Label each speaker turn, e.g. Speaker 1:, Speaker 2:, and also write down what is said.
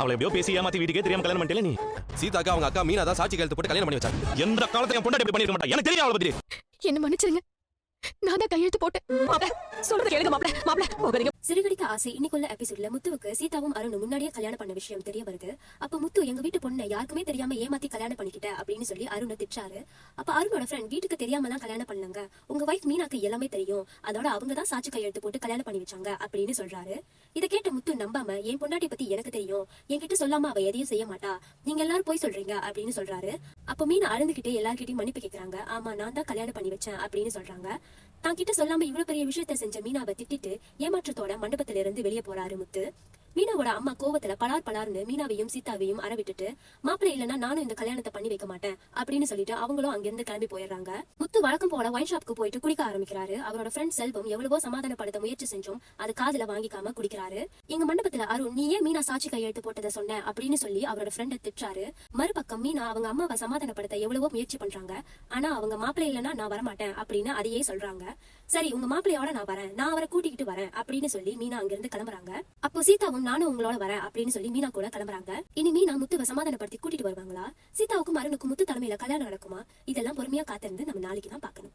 Speaker 1: அவளை எப்படியோ பேசி ஏமாத்தி வீட்டுக்கே தெரியாம கல்யாணம் பண்ணிட்டே நீ.
Speaker 2: சீதாக்கு அவங்க அக்கா மீனா தான் சாட்சி கையெழுத்து போட்டு கல்யாணம் பண்ணி வச்சாங்க.
Speaker 1: எந்த காலத்தையும் பொண்டாட்டி இப்படி பண்ணிருக்க மாட்டா. எனக்கு தெரியும் அவளை பத்தி.
Speaker 3: என்ன மன்னிச்சிருங்க, நான் தான் கையெழுத்து போட்டேன். சொல்றது கேளுங்க மாப்ள போகிறீங்க.
Speaker 4: சிறுகடிக்க ஆசை இன்னைக்குள்ள எபிசோட்ல முத்துவுக்கு சீதாவும் அருணும் முன்னாடியே கல்யாணம் பண்ண விஷயம் தெரிய வருது. அப்ப முத்து எங்க வீட்டு பொண்ணை யாருக்குமே தெரியாம ஏமாத்தி கல்யாணம் பண்ணிக்கிட்ட அப்படின்னு சொல்லி அருணை திட்டாரு. அப்ப அருணோட ஃப்ரெண்ட் வீட்டுக்கு தெரியாம தான் கல்யாணம் பண்ணாங்க, உங்க வைஃப் மீனாக்கு எல்லாமே தெரியும், அதோட அவங்க தான் சாட்சி கையெழுத்து போட்டு கல்யாணம் பண்ணி வச்சாங்க அப்படின்னு சொல்றாரு. இதை கேட்ட முத்து நம்பாம என் பொண்டாட்டி பத்தி எனக்கு தெரியும், என்கிட்ட சொல்லாம அவ எதையும் செய்ய மாட்டா, நீங்க எல்லாரும் போய் சொல்றீங்க அப்படின்னு சொல்றாரு. அப்ப மீனா அழுந்துகிட்டே எல்லார்கிட்டயும் மன்னிப்பு கேக்குறாங்க. ஆமா நான் தான் கல்யாணம் பண்ணி வச்சேன் அப்படின்னு சொல்றாங்க. தான் கிட்ட சொல்லாம இவ்வளவு பெரிய விஷயத்த செஞ்ச மீனாவை திட்டிட்டு ஏமாற்றத்தோட மண்டபத்தில இருந்து வெளியே போறாரு முத்து. மீனாவோட அம்மா கோவத்துல பலார்னு மீனாவையும் சீதாவையும் அறவிட்டுட்டு, மாப்பிள்ளை இல்லைன்னா நானும் இந்த கல்யாணத்தை பண்ணி வைக்க மாட்டேன் அப்படின்னு சொல்லிட்டு அவங்களும் அங்கிருந்து கிளம்பி போயிடுறாங்க. முத்து வழக்கம் போல ஒயின் ஷாப்க்கு போயிட்டு குடிக்க ஆரம்பிக்கிறாரு. அவரோட ஃப்ரெண்ட் செல்வம் எவ்வளவோ சமாதானப்படுத்த முயற்சி செஞ்சோம், அது காதுல வாங்கிக்காம குடிக்கிறாரு. எங்க மண்டபத்துல அருண் நீ ஏன் மீனா சாட்சி கையெழுத்து போட்டதை சொன்ன அப்படின்னு சொல்லி அவரோட ஃப்ரெண்டை திட்டுறாரு. மறுபக்கம் மீனா அவங்க அம்மாவை சமாதானப்படுத்த எவ்வளவோ முயற்சி பண்றாங்க. ஆனா அவங்க மாப்பிள்ளை இல்லைன்னா நான் வரமாட்டேன் அப்படின்னு அதையே சொல்றாங்க. சரி உங்க மாப்பிள்ளையோட நான் வரேன், நான் அவரை கூட்டிக்கிட்டு வரேன் அப்படின்னு சொல்லி மீனா அங்கிருந்து கிளம்புறாங்க. அப்போ சீதாவும் நானும் உங்களோட வரேன் அப்படின்னு சொல்லி மீனா கூட கிளம்புறாங்க. இனி மீனா முத்துவை சமாதானப்படுத்தி கூட்டிட்டு வருவாங்களா? சீதாவுக்கும் அருணுக்கும் முத்து தலைமையில கல்யாணம் நடக்குமா? இதெல்லாம் பொறுமையா காத்திருந்து நம்ம நாளைக்கு தான் பார்க்கணும்.